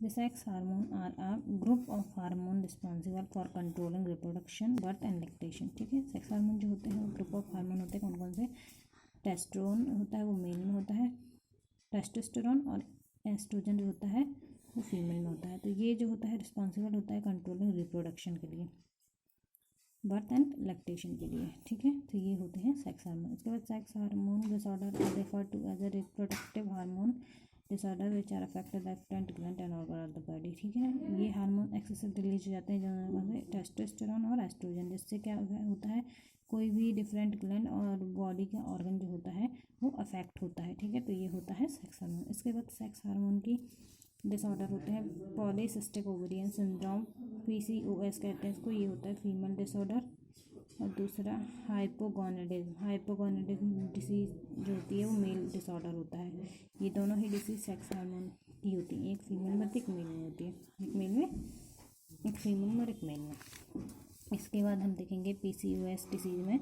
The sex hormone are a group of hormone responsible for controlling reproduction, birth and lactation. ठीक है, sex hormone जो होते हैं वो ग्रुप ऑफ हार्मोन होते हैं। कौन कौन से? टेस्टोस्टेरोन होता है वो मेल में होता है, टेस्टोस्टेरोन, और एस्ट्रोजन जो होता है वो फीमेल में होता है। तो ये जो होता है रिस्पॉन्सिबल होता है कंट्रोलिंग रिप्रोडक्शन के लिए, बर्थ एंड लैक्टेशन के लिए। ठीक है, तो ये होते हैं सेक्स हार्मोन। इसके बाद sex hormone disorder are refer to as a reproductive hormone disorder which are affect the different gland and organ of the body. ठीक है, ये हार्मोन एक्सेसिव रिलीज हो जाते हैं जो टेस्टोस्टेरोन और एस्ट्रोजन, जिससे क्या होता है कोई भी डिफरेंट ग्लैंड और बॉडी का ऑर्गन जो होता है वो अफेक्ट होता है। ठीक है, तो ये होता है सेक्स हार्मोन। इसके बाद सेक्स हार्मोन की डिसऑर्डर होते हैं पॉलीसिस्टिक ओवेरियन सिंड्रोम, PCOS कहते हैं इसको, ये होता है फीमेल डिसऑर्डर। और दूसरा हाइपोगोनाडिज्म डिसीज जो होती है वो मेल डिसऑर्डर होता है। ये दोनों ही डिसीज सेक्स हार्मोन की होती हैं, एक फीमेल में एक मेल में होती है, एक मेल में, एक फीमेल में और एक मेल में। इसके बाद हम देखेंगे PCOS डिसीज में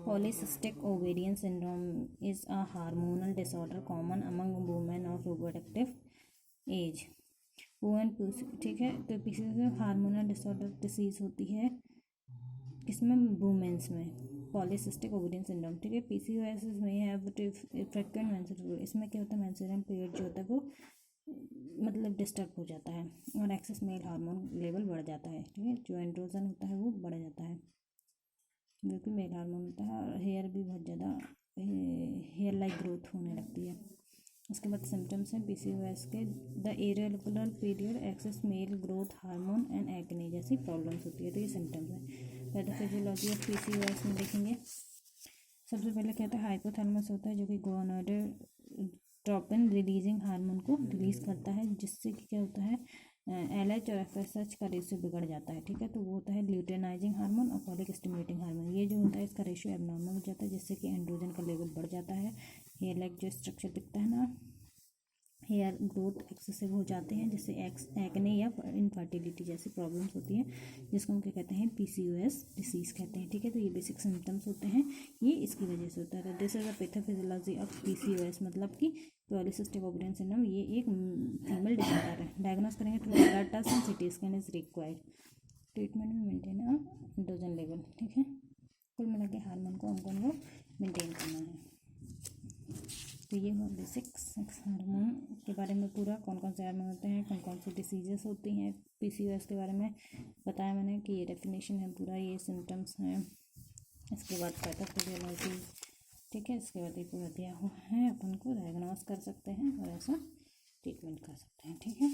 polycystic ovarian syndrome is a hormonal disorder common among women of reproductive age. Women, ठीक है, तो PCOS हार्मोनल डिसऑर्डर डिसीज होती है इसमें वुमेन्स में, पॉलीसिस्टिक ओवेरियन सिंड्रोम। ठीक है, PCOS में हैव फ्रीक्वेंट मेंस्ट्रुअल, इसमें क्या होता है मेंस्ट्रुअल पीरियड जो होता है वो मतलब डिस्टर्ब हो जाता है और एक्सेस मेल हार्मोन लेवल बढ़ जाता है। ठीक है, जो एंड्रोजन होता है वो बढ़ जाता है जो कि मेल हार्मोन होता है, और हेयर भी बहुत ज़्यादा हेयर लाइक ग्रोथ होने लगती है। उसके बाद सिम्टम्स हैं PCOS के, the irregular period, excess male growth hormone and acne जैसी प्रॉब्लम्स होती है। तो ये सिम्टम्स हैं। पैथोफिजियोलॉजी ऑफ PCOS में देखेंगे, सबसे पहले क्या होता है हाइपोथैलेमस होता है जो कि गोनाडोट्रोपिन रिलीजिंग हार्मोन को रिलीज करता है, जिससे कि क्या होता है LH और FSH का रेशियो बिगड़ जाता है। ठीक है, तो वो होता है ल्यूटेनाइजिंग हार्मोन और फॉलिक स्टिमुलेटिंग हार्मोन। ये जो होता है इसका रेशियो एबनॉर्मल हो जाता है, जिससे कि एंड्रोजन का लेवल बढ़ जाता है। हेयर लाइक जो स्ट्रक्चर दिखता है ना, हेयर ग्रोथ एक्सेसिव हो जाते हैं, जिससे एक्ने या इनफर्टिलिटी जैसी प्रॉब्लम्स होती हैं, जिसको हम क्या कहते हैं PCOS डिसीज़ कहते हैं। ठीक है, तो ये बेसिक सिम्टम्स होते हैं, ये इसकी वजह से होता है। This is the pathophysiology of PCOS, मतलब कि पॉलीसिस्टिक ओवेरियन सिंड्रोम, ये एक फीमेल डिसऑर्डर है। डायग्नोस करेंगे through blood test and CT scan is required. Treatment में मेंटेन एंड्रोजन लेवल। ठीक है, कुल मिला के हार्मोन को हमको मेंटेन करना है। तो ये हुआ बेसिक सेक्स हार्मोन के बारे में पूरा, कौन कौन से हार्मोन होते हैं, कौन कौन सी डिसीजेस होती हैं। PCOS के बारे में बताया मैंने कि ये डेफिनेशन है पूरा, ये सिम्टम्स हैं। इसके बाद पैथोफिजियोलॉजी, ठीक है, इसके बाद ये पूरा दिया हुआ है, अपन को डायग्नोस कर सकते हैं और ऐसा ट्रीटमेंट कर सकते हैं। ठीक है।